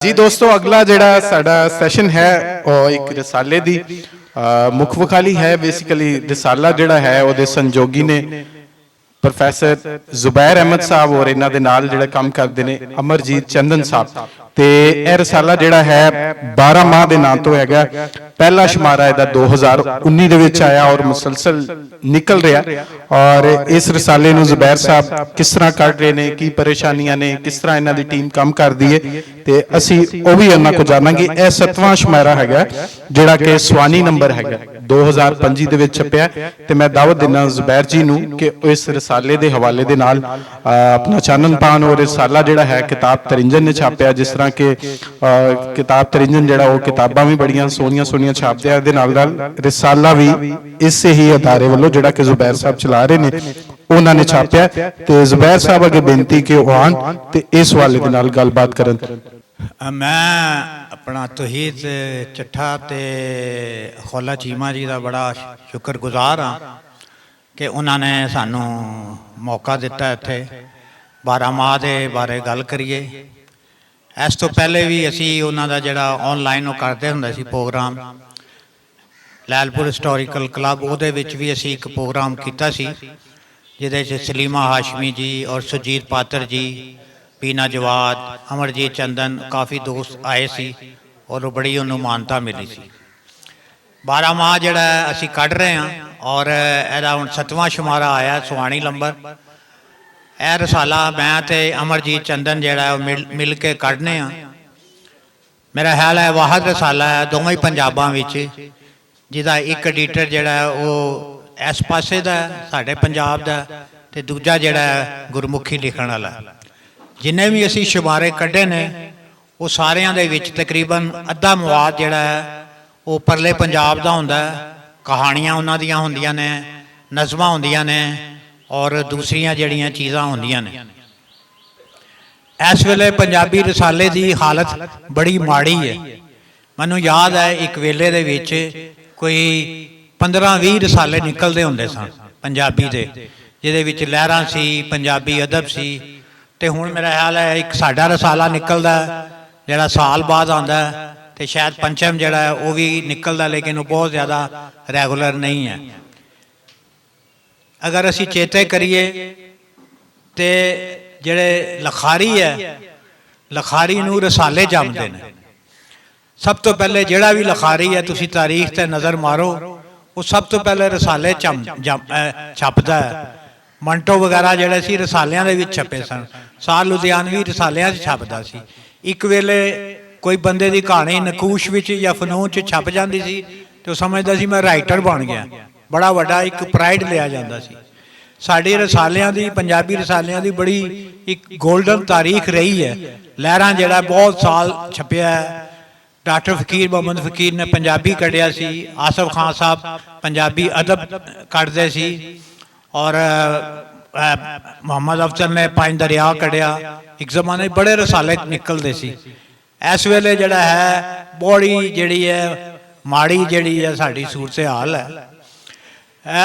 जी दोस्तों अगला जिहड़ा साडा सैशन है ਉਹ ਇੱਕ रिसाले दी मुख विखाली है। बेसिकली रिसाला जिहड़ा है ਉਹਦੇ संजोगी ने प्रोफैसर जुबैर अहमद साहब और इन्हां दे नाल जिहड़ा काम करदे ने अमरजीत चंदन साहब। ते यह रसाला जिहड़ा है 12 माह के नाम तो हैगा। पहला शुमारा इहदा 2019 दे विच आया और मुसलसल निकल रहा। और इस रसाले नूं जुबैर साहब किस तरह कढ़ रहे ने, की परेशानियां ने, किस तरह इन्हां दी टीम काम करदी है, ते असीं ओह भी इन्हां को जाणांगे। यह 7वां शुमारा हैगा जिहड़ा कि स्वानी नंबर हैगा 2025 दे विच छपिया। ते मैं दावत दिना जुबैर जी नूं कि इस रसाले दे हवाले दे नाल अपना चानन पान। और रसाला जिहड़ा है किताब तरिंजन ने छापिया, जिस तरह के किताब तरिंजन जिहड़ा वो किताबां भी बड़ियां सोहणियां सोहणियां छापदे आ। दे नाल रिसाला भी इसे ही अदारे वालों जिहड़ा कि जुबैर साहब चला रहे ने उन्होंने छापिया। ते जुबैर साहब अगे बेनती कि वो आन ते इस हवाले दे नाल गलबात करन। मैं अपना तौहीद चट्ठा ते खौला चीमा जी का बड़ा शुक्रगुजार हाँ कि उन्होंने सानू मौका दिता इत्थे 12 माह के बारे गल करिए। इस तो पहले भी असी उन्होंने जिहड़ा ऑनलाइन करते हुंदे सी प्रोग्राम लैलपुर हिस्टोरिकल क्लब, उहदे विच भी असी एक प्रोग्राम कीता सी जिहदे च सलीमा हाशमी जी और सुरजीत पात्र जी, पीना जवाद, अमरजीत चंदन काफ़ी दोस्त आए सी और बड़ी उन्होंने मानता मिली सी। 12 माह जिहड़ा असी कढ़ रहे हैं और इहदा हुण 7वां शुमारा आया सुहानी नंबर। यह रसाला मैं ते अमरजीत चंदन जिहड़ा मिल के कढ़ने आ। मेरा ख्याल है वाहद रसाला है दोवें ही पंजाबां विच जिहदा एक एडिटर जिहड़ा वो इस पासे दा साडे पंजाब दा ते दूजा जिहड़ा गुरमुखी लिखण वाला। जिन्ने भी असी शुमारे कढ़े ने वो सारियां दे विच तकरीबन अद्धा मवाद जिहड़ा है वो परले पंजाब दा हुंदा है। कहानियां उन्हां दियां हुंदियां ने, नज़मां हुंदियां ने और दूसरियां जड़ियां चीज़ां होंदियां ने। इस वेले पंजाबी रसाले की हालत बड़ी माड़ी है। मैनू याद है एक वेले दे विच कोई 15-20 रसाले निकलते होंदे सन पंजाबी दे, जिहदे विच लहरां सी, पंजाबी अदब सी। ते हुण मेरा ख्याल है एक साडा रसाला निकलदा जिहड़ा साल बाद आंदा है, ते शायद पंचम जिहड़ा है वो भी निकलदा, लेकिन वो बहुत ज़्यादा रैगूलर नहीं है। अगर असी चेते करिए तो जिहड़े लखारी है, लखारी नूं रसाले जमदे ने। सब तो पहले जिहड़ा भी लखारी है तुसी तारीख ते नज़र मारो, वो सब तो पहले रसाले छपदा है। मंटो वगैरह जिहड़े सी रसालियां दे विच छपे सन। साल लुधियानवी रसालियां च छपदा सी। एक वेले कोई बंदे दी कहानी नकूश विच या फनून च छप जांदी सी ते समझदा सी मैं राइटर बन गया, बड़ा वड्डा एक प्राइड लिया जाता सी। साडी रसालियां दी, पंजाबी रसालियां दी बड़ी एक गोल्डन तारीख रही है। लहरां जिहड़ा बहुत साल छपिया है। डॉक्टर फकीर मोहम्मद फकीर ने पंजाबी कढ़िया सी, आसफ खान साहब पंजाबी अदब कढ़दे सी और मोहम्मद अफजल ने 5 दरिया कढ़िया। एक जमाने बड़े रसाले निकलते सी। इस वेले जिहड़ा है बड़ी जिहड़ी है माड़ी जिहड़ी है साडी सूरत हाल है।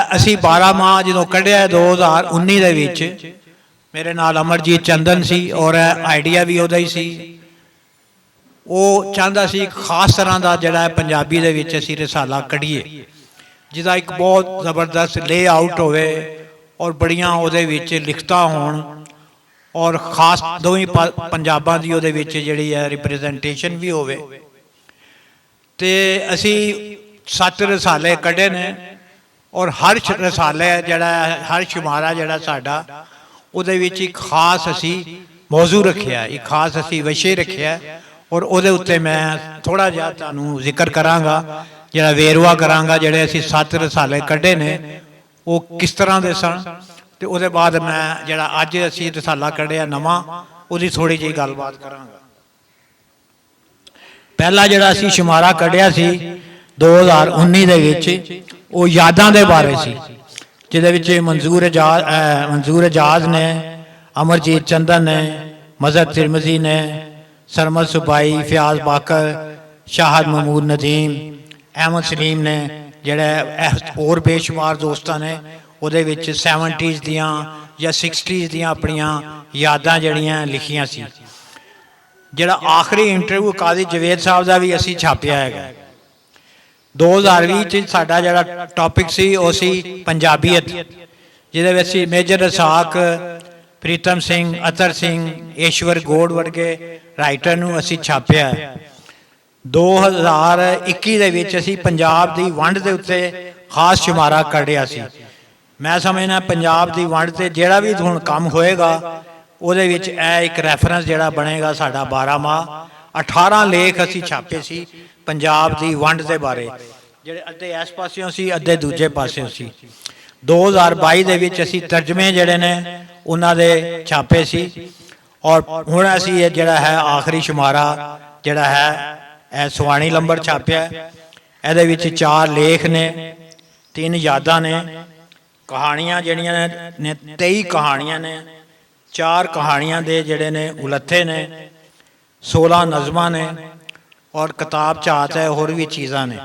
असी 12 माह जो कढ़िया 2019 दे विच, मेरे नाल अमरजीत चंदन सी और आइडिया भी उहदा ही सी। वो चाहता सी एक खास तरह का जिहड़ा पंजाबी दे विच असी रसाला कढ़ीए जिहदा एक बहुत जबरदस्त ले आउट होवे और बड़ियां उहदे विच लिखतां होण और खास दोवें पंजाबां दी उहदे विच जिहड़ी है रिप्रजेंटेशन भी होवे। ते असी 7 रसाले कढ़े ने और हर रसाले जिहड़ा हर शुमारा जिहड़ा साडा उहदे विच एक खास असी मौजू रखिया, एक खास असी विशे रखिया और उहदे उत्ते मैं थोड़ा जिहा तुहानूं जिक्र करांगा, जिहड़ा वेरवा करांगा जिहड़े असी 7 रसाले कढ़े ने वो किस तरह दे सन। ते उहदे बाद मैं जिहड़ा अज असी रसाला कढ़िया नवां उहदी थोड़ी जी गलबात करांगा। पहला जिहड़ा असी शुमारा कढ़िया सी 2019 दे विच वो यादां दे बारे सी, जिहदे विच मंजूर एजाज ने, अमरजीत चंदन ने, मजहर तिरमिजी ने, सरमद सुबाई, फयाज बाकर, शाहद महमूद नदीम, अहमद सलीम ने, जिहड़े और बेशुमार दोस्तां ने उहदे विच 70s दियां या 60s दियां अपनियां यादां जिहड़ियां लिखियां सी। ਜਿਹੜਾ ਆਖਰੀ ਇੰਟਰਵਿਊ ਕਾਜ਼ੀ ਜਵੇਦ ਸਾਹਿਬ ਦਾ ਵੀ ਅਸੀਂ ਛਾਪਿਆ ਹੈਗਾ। 2020 ਚ ਸਾਡਾ ਜਿਹੜਾ ਟੌਪਿਕ ਸੀ ਉਹ ਸੀ ਪੰਜਾਬੀਅਤ, ਜਿਹਦੇ ਵਿੱਚ ਅਸੀਂ ਮੇਜਰ ਰਸਾਕ, ਪ੍ਰੀਤਮ ਸਿੰਘ, ਅਤਰ ਸਿੰਘ, ਈਸ਼ਵਰ ਗੋੜ ਵਰਗੇ ਰਾਈਟਰ ਨੂੰ ਅਸੀਂ ਛਾਪਿਆ। 2021 ਦੇ ਵਿੱਚ ਅਸੀਂ ਪੰਜਾਬ ਦੀ ਵੰਡ ਦੇ ਉੱਤੇ ਖਾਸ ਸ਼ੁਮਾਰਾ ਕੱਢਿਆ ਸੀ। ਮੈਂ ਸਮਝਦਾ ਪੰਜਾਬ ਦੀ ਵੰਡ 'ਤੇ ਜਿਹੜਾ ਵੀ ਹੁਣ ਕੰਮ ਹੋਏਗਾ ਉਹਦੇ ਵਿੱਚ ਇਹ ਇੱਕ ਰੈਫਰੈਂਸ ਜਿਹੜਾ ਬਣੇਗਾ ਸਾਡਾ 12 ਮਾਹ। 18 ਲੇਖ ਅਸੀਂ ਛਾਪੇ ਸੀ ਪੰਜਾਬ ਦੀ ਵੰਡ ਦੇ ਬਾਰੇ, ਜਿਹੜੇ ਅੱਧੇ ਇਸ ਪਾਸਿਓਂ ਸੀ, ਅੱਧੇ ਦੂਜੇ ਪਾਸਿਓਂ ਸੀ। 2022 ਦੇ ਵਿੱਚ ਅਸੀਂ ਤਰਜਮੇ ਜਿਹੜੇ ਨੇ ਉਹਨਾਂ ਦੇ ਛਾਪੇ ਸੀ। ਔਰ ਹੁਣ ਅਸੀਂ ਇਹ ਜਿਹੜਾ ਹੈ ਆਖਰੀ ਸ਼ੁਮਾਰਾ ਜਿਹੜਾ ਹੈ ਇਹ ਸਵਾਣੀ ਲੰਬਰ ਛਾਪਿਆ। ਇਹਦੇ ਵਿੱਚ 4 ਲੇਖ ਨੇ, 3 ਯਾਦਾਂ ਨੇ, ਕਹਾਣੀਆਂ ਜਿਹੜੀਆਂ ਨੇ 23 ਕਹਾਣੀਆਂ ਨੇ, 4 ਕਹਾਣੀਆਂ ਦੇ ਜਿਹੜੇ ਨੇ ਉਲੱਥੇ ਨੇ, 16 ਨਜ਼ਮਾਂ ਨੇ ਔਰ ਕਿਤਾਬ ਝਾਤ ਹੈ, ਹੋਰ ਵੀ ਚੀਜ਼ਾਂ ਨੇ।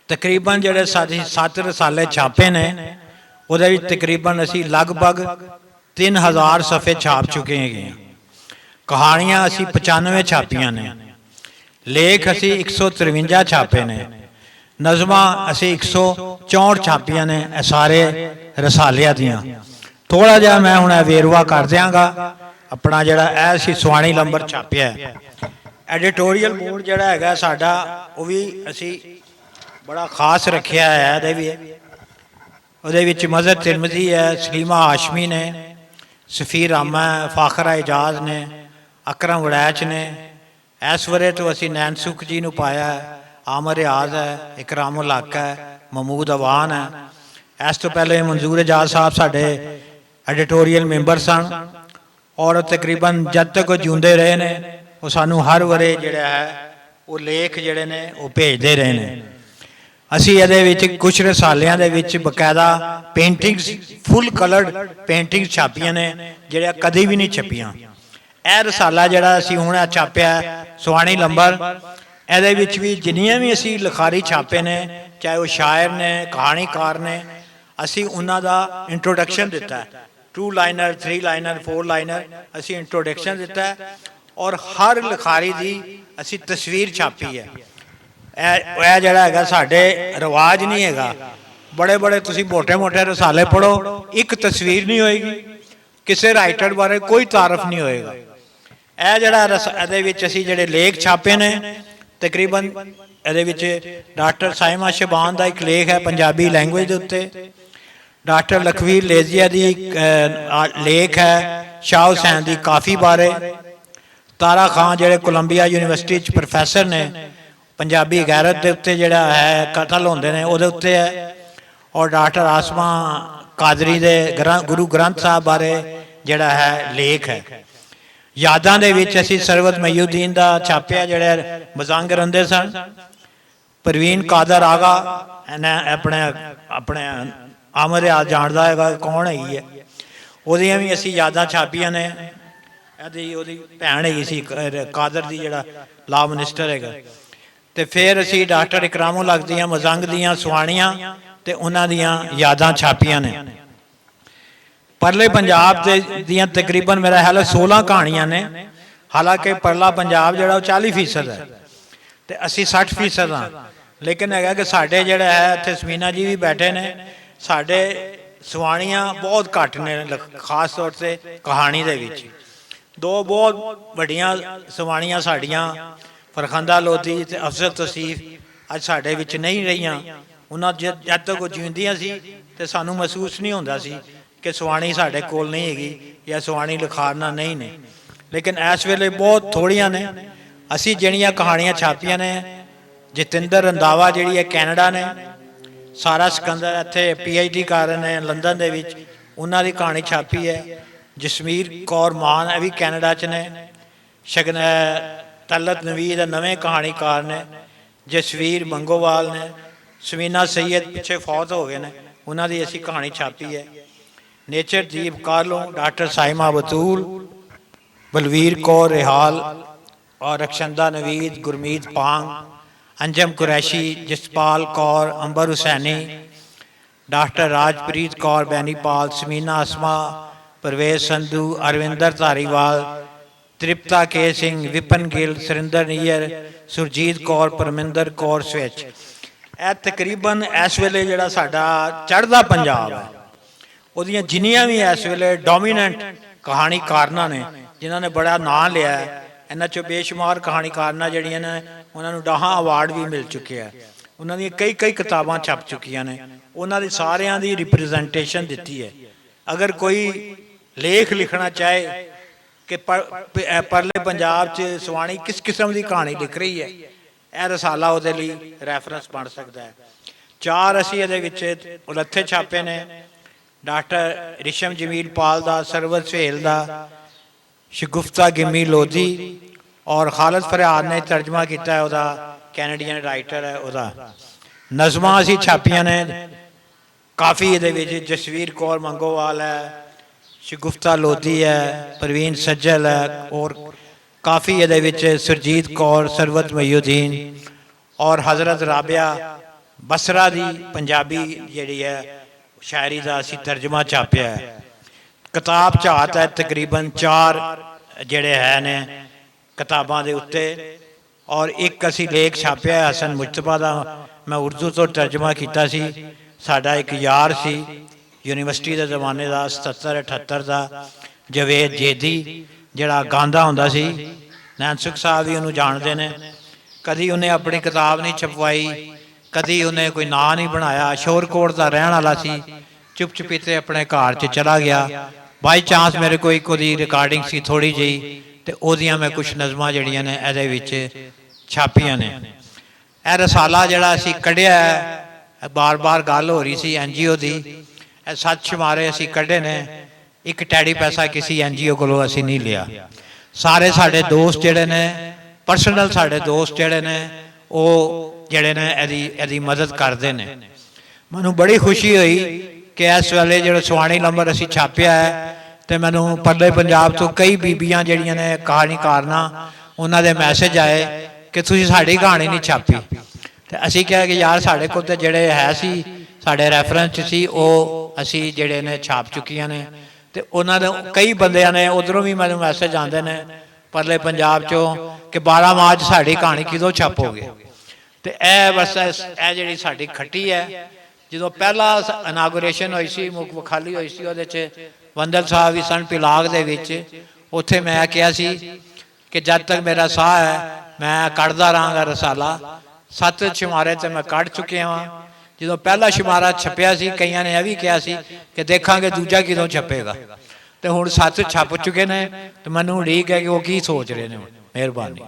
ਤਕਰੀਬਨ ਜਿਹੜੇ 7 ਰਸਾਲੇ ਛਾਪੇ ਨੇ ਉਹਦੇ ਵਿੱਚ ਤਕਰੀਬਨ ਅਸੀਂ ਲਗਭਗ 3000 ਸਫ਼ੇ ਛਾਪ ਚੁੱਕੇ ਹੈਗੇ ਹਾਂ। ਕਹਾਣੀਆਂ ਅਸੀਂ 95 ਛਾਪੀਆਂ ਨੇ, ਲੇਖ ਅਸੀਂ 153 ਛਾਪੇ ਨੇ, ਨਜ਼ਮਾਂ ਅਸੀਂ 164 ਛਾਪੀਆਂ ਨੇ। ਇਹ ਸਾਰੇ ਰਸਾਲਿਆਂ ਦੀਆਂ। ਥੋੜ੍ਹਾ ਜਿਹਾ ਮੈਂ ਹੁਣ ਵੇਰਵਾ ਕਰ ਦਿਆਂਗਾ ਆਪਣਾ ਜਿਹੜਾ ਇਹ ਸੀ ਸਵਾਣੀ ਲੰਬਰ ਛਾਪਿਆ। ਐਡੀਟੋਰੀਅਲ ਬੋਰਡ ਜਿਹੜਾ ਹੈਗਾ ਸਾਡਾ ਉਹ ਵੀ ਅਸੀਂ ਬੜਾ ਖਾਸ ਰੱਖਿਆ ਹੈ। ਉਹਦੇ ਵਿੱਚ ਮਜ਼ਹਰ ਤਿਰਮਜ਼ੀ ਹੈ, ਸਲੀਮਾ ਹਾਸ਼ਮੀ ਨੇ, ਸਫੀਰ ਰਾਮਾ, ਫਾਖਰਾ ਇਜਾਜ਼ ਨੇ, ਅਕਰਮ ਵੜੈਚ ਨੇ। ਇਸ ਵਰੇ ਤੋਂ ਅਸੀਂ ਨੈਣ ਸੁਖ ਜੀ ਨੂੰ ਪਾਇਆ, ਆਮਰ ਰਿਆਜ਼ ਹੈ, ਇਕਰਾਮੁਲ ਹਕ ਹੈ, ਮਹਮੂਦ ਅਵਾਨ ਹੈ। ਇਸ ਤੋਂ ਪਹਿਲੇ ਮਨਜ਼ੂਰ ਇਜਾਜ਼ ਸਾਹਿਬ ਸਾਡੇ ਐਡੀਟੋਰੀਅਲ ਮੈਂਬਰ ਸਨ ਔਰ ਤਕਰੀਬਨ ਜਦ ਤੱਕ ਉਹ ਜਿਉਂਦੇ ਰਹੇ ਨੇ ਉਹ ਸਾਨੂੰ ਹਰ ਵਰੇ ਜਿਹੜਾ ਹੈ ਉਹ ਲੇਖ ਜਿਹੜੇ ਨੇ ਉਹ ਭੇਜਦੇ ਰਹੇ ਨੇ। ਅਸੀਂ ਇਹਦੇ ਵਿੱਚ ਕੁਝ ਰਸਾਲਿਆਂ ਦੇ ਵਿੱਚ ਬਕਾਇਦਾ ਪੇਂਟਿੰਗਸ, ਫੁੱਲ ਕਲਰਡ ਪੇਂਟਿੰਗਸ ਛਾਪੀਆਂ ਨੇ ਜਿਹੜੀਆਂ ਕਦੇ ਵੀ ਨਹੀਂ ਛਪੀਆਂ। ਇਹ ਰਸਾਲਾ ਜਿਹੜਾ ਅਸੀਂ ਹੁਣ ਛਾਪਿਆ ਸਵਾਣੀ ਲੰਬਰ, ਇਹਦੇ ਵਿੱਚ ਵੀ ਜਿੰਨੀਆਂ ਵੀ ਅਸੀਂ ਲਿਖਾਰੀ ਛਾਪੇ ਨੇ, ਚਾਹੇ ਉਹ ਸ਼ਾਇਰ ਨੇ, ਕਹਾਣੀਕਾਰ ਨੇ, ਅਸੀਂ ਉਹਨਾਂ ਦਾ ਇੰਟਰੋਡਕਸ਼ਨ ਦਿੱਤਾ। 2 ਲਾਈਨਰ, 3 ਲਾਈਨਰ, 4 ਲਾਈਨਰ ਅਸੀਂ ਇੰਟਰੋਡਕਸ਼ਨ ਦਿੱਤਾ ਔਰ ਹਰ ਲਿਖਾਰੀ ਦੀ ਅਸੀਂ ਤਸਵੀਰ ਛਾਪੀ ਹੈ। ਇਹ ਜਿਹੜਾ ਹੈਗਾ ਸਾਡੇ ਰਿਵਾਜ ਨਹੀਂ ਹੈਗਾ। ਬੜੇ ਤੁਸੀਂ ਮੋਟੇ ਰਸਾਲੇ ਪੜ੍ਹੋ, ਇੱਕ ਤਸਵੀਰ ਨਹੀਂ ਹੋਏਗੀ, ਕਿਸੇ ਰਾਈਟਰ ਬਾਰੇ ਕੋਈ ਤਾਰਫ ਨਹੀਂ ਹੋਏਗਾ। ਇਹ ਜਿਹੜਾ ਇਹਦੇ ਵਿੱਚ ਅਸੀਂ ਜਿਹੜੇ ਲੇਖ ਛਾਪੇ ਨੇ ਤਕਰੀਬਨ ਇਹਦੇ ਵਿੱਚ ਡਾਕਟਰ ਸਾਇਮਾ ਸ਼ਬਾਨ ਦਾ ਇੱਕ ਲੇਖ ਹੈ ਪੰਜਾਬੀ ਲੈਂਗੁਏਜ ਦੇ ਉੱਤੇ, ਡਾਕਟਰ ਲਖਵੀਰ ਲੇਜ਼ੀਆ ਦੀ ਲੇਖ ਹੈ ਸ਼ਾਹ ਹੁਸੈਨ ਦੀ ਕਾਫੀ ਬਾਰੇ, ਤਾਰਾ ਖਾਨ ਜਿਹੜੇ ਕੋਲੰਬੀਆ ਯੂਨੀਵਰਸਿਟੀ 'ਚ ਪ੍ਰੋਫੈਸਰ ਨੇ, ਪੰਜਾਬੀ ਗੈਰਤ ਦੇ ਉੱਤੇ ਜਿਹੜਾ ਹੈ ਕਤਲ ਹੁੰਦੇ ਨੇ ਉਹਦੇ ਉੱਤੇ ਹੈ, ਔਰ ਡਾਕਟਰ ਆਸਮਾ ਕਾਦਰੀ ਦੇ ਗੁਰੂ ਗ੍ਰੰਥ ਸਾਹਿਬ ਬਾਰੇ ਜਿਹੜਾ ਹੈ ਲੇਖ ਹੈ। ਯਾਦਾਂ ਦੇ ਵਿੱਚ ਅਸੀਂ ਸਰਵਤ ਮਈਉਦੀਨ ਦਾ ਛਾਪਿਆ ਜਿਹੜੇ ਮਜ਼ੰਗ ਰਹਿੰਦੇ ਸਨ। ਪ੍ਰਵੀਨ ਕਾਦਰ ਆਗਾ ਆਪਣੇ ਆਮਰ ਰਿਆਜ਼ ਜਾਣਦਾ ਹੈਗਾ ਕੌਣ ਹੈਗੀ ਹੈ, ਉਹਦੀਆਂ ਵੀ ਅਸੀਂ ਯਾਦਾਂ ਛਾਪੀਆਂ ਨੇ। ਉਹਦੀ ਭੈਣ ਹੈਗੀ ਸੀ ਕਾਦਰ ਦੀ, ਜਿਹੜਾ ਲਾ ਮਿਨਿਸਟਰ ਹੈਗਾ। ਤੇ ਫਿਰ ਅਸੀਂ ਡਾਕਟਰ ਇਕਰਾਮੁਲ ਹਕ ਦੀਆਂ ਮਜ਼ੰਗ ਦੀਆਂ ਸਵਾਣੀਆਂ ਤੇ ਉਹਨਾਂ ਦੀਆਂ ਯਾਦਾਂ ਛਾਪੀਆਂ ਨੇ। ਪਰਲੇ ਪੰਜਾਬ ਦੀਆਂ ਤਕਰੀਬਨ ਮੇਰਾ ਖਿਆਲ 16 ਕਹਾਣੀਆਂ ਨੇ। ਹਾਲਾਂਕਿ ਪਰਲਾ ਪੰਜਾਬ ਜਿਹੜਾ ਉਹ 40% ਹੈ ਤੇ ਅਸੀਂ 60% ਹਾਂ। ਲੇਕਿਨ ਹੈਗਾ ਕਿ ਸਾਡੇ ਜਿਹੜਾ ਹੈ ਇੱਥੇ ਸਮੀਨਾ ਜੀ ਵੀ ਬੈਠੇ ਨੇ, ਸਾਡੇ ਸਵਾਣੀਆਂ ਬਹੁਤ ਘੱਟ ਨੇ, ਖਾਸ ਤੌਰ 'ਤੇ ਕਹਾਣੀ ਦੇ ਵਿੱਚ। 2 ਬਹੁਤ ਵੱਡੀਆਂ ਸਵਾਣੀਆਂ ਸਾਡੀਆਂ ਫਰਖੰਦਾ ਲੋਧੀ ਤੇ ਅਫਜ਼ਲ ਤਸੀਫ ਅੱਜ ਸਾਡੇ ਵਿੱਚ ਨਹੀਂ ਰਹੀਆਂ। ਉਹਨਾਂ ਜਦ ਤੱਕ ਉਹ ਜਿਉਂਦੀਆਂ ਸੀ ਤੇ ਸਾਨੂੰ ਮਹਿਸੂਸ ਨਹੀਂ ਹੁੰਦਾ ਸੀ ਕਿ ਸਵਾਣੀ ਸਾਡੇ ਕੋਲ ਨਹੀਂ ਹੈਗੀ ਜਾਂ ਸਵਾਣੀ ਲਿਖਾਰਨਾ ਨਹੀਂ ਨੇ। ਲੇਕਿਨ ਇਸ ਵੇਲੇ ਬਹੁਤ ਥੋੜ੍ਹੀਆਂ ਨੇ। ਅਸੀਂ ਜਿਹੜੀਆਂ ਕਹਾਣੀਆਂ ਛਾਪੀਆਂ ਨੇ, ਜਤਿੰਦਰ ਰੰਧਾਵਾ ਜਿਹੜੀ ਹੈ ਕੈਨੇਡਾ ਨੇ, ਸਾਰਾ ਸਿਕੰਦਰ ਇੱਥੇ PhD ਕਰ ਰਹੇ ਨੇ ਲੰਦਨ ਦੇ ਵਿੱਚ, ਉਹਨਾਂ ਦੀ ਕਹਾਣੀ ਛਾਪੀ ਹੈ। ਜਸਮੀਰ ਕੌਰ ਮਾਨ ਇਹ ਵੀ ਕੈਨੇਡਾ 'ਚ ਨੇ। ਸ਼ਗਨ ਤਲਤ ਨਵੀਦ ਨਵੇਂ ਕਹਾਣੀਕਾਰ ਨੇ। ਜਸਵੀਰ ਮੰਗੋਵਾਲ ਨੇ। ਸਮੀਨਾ ਸਈਦ ਪਿੱਛੇ ਫੌਤ ਹੋ ਗਏ ਨੇ, ਉਹਨਾਂ ਦੀ ਅਸੀਂ ਕਹਾਣੀ ਛਾਪੀ ਹੈ। ਨੇਚਰਦੀਪ ਕਾਰਲੋਂ, ਡਾਕਟਰ ਸਾਇਮਾ ਬਤੂਲ, ਬਲਵੀਰ ਕੌਰ ਰਿਹਾਲ ਔਰ ਰਕਸ਼ੰਦਾ ਨਵੀਦ, ਗੁਰਮੀਤ ਪਾਂਗ, ਅੰਜਮ ਕੁਰੈਸ਼ੀ, ਜਸਪਾਲ ਕੌਰ, ਅੰਬਰ ਹੁਸੈਨੀ, ਡਾਕਟਰ ਰਾਜਪ੍ਰੀਤ ਕੌਰ ਬੈਨੀਪਾਲ, ਸਮੀਨਾ ਅਸਮਾ, परवेज संधू, अरविंदर धारीवाल, ਤ੍ਰਿਪਤਾ ਕੇ ਸਿੰਘ, ਵਿਪਨ ਗਿੱਲ, ਸੁਰਿੰਦਰ ਨਈਅਰ, ਸੁਰਜੀਤ ਕੌਰ, ਪਰਮਿੰਦਰ ਕੌਰ ਸਵਿਚ। ਇਹ ਤਕਰੀਬਨ ਇਸ ਵੇਲੇ ਜਿਹੜਾ ਸਾਡਾ ਚੜ੍ਹਦਾ ਪੰਜਾਬ ਹੈ, ਉਹਦੀਆਂ ਜਿੰਨੀਆਂ ਵੀ ਇਸ ਵੇਲੇ ਡੋਮੀਨੈਂਟ ਕਹਾਣੀਕਾਰਨਾਂ ਨੇ ਜਿਨ੍ਹਾਂ ਨੇ ਬੜਾ ਨਾਂ ਲਿਆ ਹੈ, ਇਹਨਾਂ 'ਚੋਂ ਬੇਸ਼ੁਮਾਰ ਕਹਾਣੀਕਾਰਨਾਂ ਜਿਹੜੀਆਂ ਨੇ ਉਹਨਾਂ ਨੂੰ ਡਾਹਾਂ ਅਵਾਰਡ ਵੀ ਮਿਲ ਚੁੱਕੇ ਆ, ਉਹਨਾਂ ਦੀਆਂ ਕਈ ਕਿਤਾਬਾਂ ਛਪ ਚੁੱਕੀਆਂ ਨੇ, ਉਹਨਾਂ ਦੀ ਸਾਰਿਆਂ ਦੀ ਰਿਪਰੈਜ਼ੈਂਟੇਸ਼ਨ ਦਿੱਤੀ ਹੈ। ਅਗਰ ਕੋਈ ਲੇਖ ਲਿਖਣਾ ਚਾਹੇ ਕਿ ਪਰਲੇ ਪੰਜਾਬ 'ਚ ਸਵਾਣੀ ਕਿਸ ਕਿਸਮ ਦੀ ਕਹਾਣੀ ਲਿਖ ਰਹੀ ਹੈ, ਇਹ ਰਸਾਲਾ ਉਹਦੇ ਲਈ ਰੈਫਰੈਂਸ ਬਣ ਸਕਦਾ ਹੈ। 4 ਅਸੀਂ ਇਹਦੇ ਵਿੱਚ ਉਲੱਥੇ ਛਾਪੇ ਨੇ, ਡਾਕਟਰ ਰਿਸ਼ਮ ਜਮੀਲ ਪਾਲ ਦਾ, ਸਰਵਰ ਸੁਹੇਲ ਦਾ, ਸ਼ਗੁਫਤਾ ਗਿੰਮੀ ਲੋਧੀ ਔਰ ਖਾਲਦ ਫਰਿਆਦ ਨੇ ਤਰਜਮਾ ਕੀਤਾ ਹੈ, ਉਹਦਾ ਕੈਨੇਡੀਅਨ ਰਾਈਟਰ ਹੈ ਉਹਦਾ। ਨਜ਼ਮਾਂ ਅਸੀਂ ਛਾਪੀਆਂ ਨੇ ਕਾਫੀ, ਇਹਦੇ ਵਿੱਚ ਜਸਵੀਰ ਕੌਰ ਮੰਗੋਵਾਲ ਹੈ, ਸ਼ਗੁਫਤਾ ਲੋਧੀ ਹੈ, ਪ੍ਰਵੀਨ ਸੱਜਲ ਹੈ, ਔਰ ਕਾਫੀ ਇਹਦੇ ਵਿੱਚ ਸੁਰਜੀਤ ਕੌਰ, ਸਰਵਤ ਮਹੀਉਦੀਨ ਔਰ ਹਜ਼ਰਤ ਰਾਬਿਆ ਬਸਰਾ ਦੀ ਪੰਜਾਬੀ ਜਿਹੜੀ ਹੈ ਸ਼ਾਇਰੀ ਦਾ ਅਸੀਂ ਤਰਜਮਾ ਛਾਪਿਆ ਹੈ। ਕਿਤਾਬ ਝਾਤ ਹੈ ਤਕਰੀਬਨ 4 ਜਿਹੜੇ ਹੈ ਨੇ ਕਿਤਾਬਾਂ ਦੇ ਉੱਤੇ, ਔਰ ਇੱਕ ਅਸੀਂ ਲੇਖ ਛਾਪਿਆ ਹਸਨ ਮੁਜਤਬਾ ਦਾ, ਮੈਂ ਉਰਦੂ ਤੋਂ ਤਰਜਮਾ ਕੀਤਾ ਸੀ। ਸਾਡਾ ਇੱਕ ਯਾਰ ਸੀ ਯੂਨੀਵਰਸਿਟੀ ਦੇ ਜ਼ਮਾਨੇ ਦਾ 77-78 ਦਾ, ਜਵੇਦ ਜੇਦੀ, ਜਿਹੜਾ ਗਾਉਂਦਾ ਹੁੰਦਾ ਸੀ। ਨੈਨਸੁਖ ਸਾਹਿਬ ਵੀ ਉਹਨੂੰ ਜਾਣਦੇ ਨੇ। ਕਦੀ ਉਹਨੇ ਆਪਣੀ ਕਿਤਾਬ ਨਹੀਂ ਛਪਵਾਈ, ਕਦੀ ਉਹਨੇ ਕੋਈ ਨਾਂ ਨਹੀਂ ਬਣਾਇਆ। ਸ਼ੋਰਕੋਟ ਦਾ ਰਹਿਣ ਵਾਲਾ ਸੀ, ਚੁੱਪ ਚੁਪੀਤੇ ਆਪਣੇ ਘਰ 'ਚ ਚਲਾ ਗਿਆ। ਬਾਈ ਚਾਂਸ ਮੇਰੇ ਕੋਲ ਇੱਕ ਉਹਦੀ ਰਿਕਾਰਡਿੰਗ ਸੀ ਥੋੜ੍ਹੀ ਜਿਹੀ, ਅਤੇ ਉਹਦੀਆਂ ਮੈਂ ਕੁਛ ਨਜ਼ਮਾਂ ਜਿਹੜੀਆਂ ਨੇ ਇਹਦੇ ਵਿੱਚ ਛਾਪੀਆਂ ਨੇ। ਇਹ ਰਸਾਲਾ ਜਿਹੜਾ ਅਸੀਂ ਕੱਢਿਆ, ਬਾਰ ਗੱਲ ਹੋ ਰਹੀ ਸੀ NGO ਦੀ, ਇਹ 7 ਸ਼ਮਾਰੇ ਅਸੀਂ ਕੱਢੇ ਨੇ। ਇੱਕ ਟੈਡੀ ਪੈਸਾ ਕਿਸੇ NGO ਕੋਲੋਂ ਅਸੀਂ ਨਹੀਂ ਲਿਆ। ਸਾਰੇ ਸਾਡੇ ਦੋਸਤ ਜਿਹੜੇ ਨੇ, ਪਰਸਨਲ ਸਾਡੇ ਦੋਸਤ ਜਿਹੜੇ ਨੇ, ਉਹ ਜਿਹੜੇ ਨੇ ਇਹਦੀ ਮਦਦ ਕਰਦੇ ਨੇ। ਮੈਨੂੰ ਬੜੀ ਖੁਸ਼ੀ ਹੋਈ ਕਿ ਇਸ ਵੇਲੇ ਜਿਹੜਾ ਸਵਾਣੀ ਨੰਬਰ ਅਸੀਂ ਛਾਪਿਆ ਹੈ, ਅਤੇ ਮੈਨੂੰ ਪਰਲੇ ਪੰਜਾਬ ਤੋਂ ਕਈ ਬੀਬੀਆਂ ਜਿਹੜੀਆਂ ਨੇ ਕਹਾਣੀਕਾਰਨਾਂ, ਉਹਨਾਂ ਦੇ ਮੈਸੇਜ ਆਏ ਕਿ ਤੁਸੀਂ ਸਾਡੀ ਕਹਾਣੀ ਨਹੀਂ ਛਾਪੀ। ਅਤੇ ਅਸੀਂ ਕਿਹਾ ਕਿ ਯਾਰ ਸਾਡੇ ਕੋਲ ਤਾਂ ਜਿਹੜੇ ਹੈ ਸੀ, ਸਾਡੇ ਰੈਫਰੈਂਸ 'ਚ ਸੀ, ਉਹ ਅਸੀਂ ਜਿਹੜੇ ਨੇ ਛਾਪ ਚੁੱਕੀਆਂ ਨੇ। ਅਤੇ ਉਹਨਾਂ ਦੇ ਕਈ ਬੰਦਿਆਂ ਨੇ ਉੱਧਰੋਂ ਵੀ ਮੈਨੂੰ ਮੈਸੇਜ ਆਉਂਦੇ ਨੇ ਪਰਲੇ ਪੰਜਾਬ 'ਚੋਂ ਕਿ 12 ਮਾਰਚ ਸਾਡੀ ਕਹਾਣੀ ਕਦੋਂ ਛਾਪੋਗੇ। ਅਤੇ ਇਹ ਬਸ ਇਹ ਜਿਹੜੀ ਸਾਡੀ ਖੱਟੀ ਹੈ। ਜਦੋਂ ਪਹਿਲਾ ਇਨਾਗੂਰੇਸ਼ਨ ਹੋਈ ਸੀ, ਮੁੱਖ ਵਿਖਾਲੀ ਹੋਈ ਸੀ, ਉਹਦੇ 'ਚ ਵੰਦਲ ਸਾਹਿਬ ਵੀ ਸਨ ਪਿਲਾਗ ਦੇ ਵਿੱਚ। ਉੱਥੇ ਮੈਂ ਕਿਹਾ ਸੀ ਕਿ ਜਦ ਤੱਕ ਮੇਰਾ ਸਾਹ ਹੈ ਮੈਂ ਕੱਢਦਾ ਰਹਾਂਗਾ ਰਸਾਲਾ। 7 ਸ਼ਮਾਰੇ ਤੇ ਮੈਂ ਕੱਢ ਚੁੱਕਿਆ ਹਾਂ। ਜਦੋਂ ਪਹਿਲਾ ਸ਼ਮਾਰਾ ਛਪਿਆ ਸੀ, ਕਈਆਂ ਨੇ ਇਹ ਵੀ ਕਿਹਾ ਸੀ ਕਿ ਦੇਖਾਂਗੇ ਦੂਜਾ ਕਦੋਂ ਛਪੇਗਾ, ਅਤੇ ਹੁਣ 7 ਛਪ ਚੁੱਕੇ ਨੇ। ਅਤੇ ਮੈਨੂੰ ਉਡੀਕ ਹੈ ਕਿ ਉਹ ਕੀ ਸੋਚ ਰਹੇ ਨੇ। ਮਿਹਰਬਾਨੀ।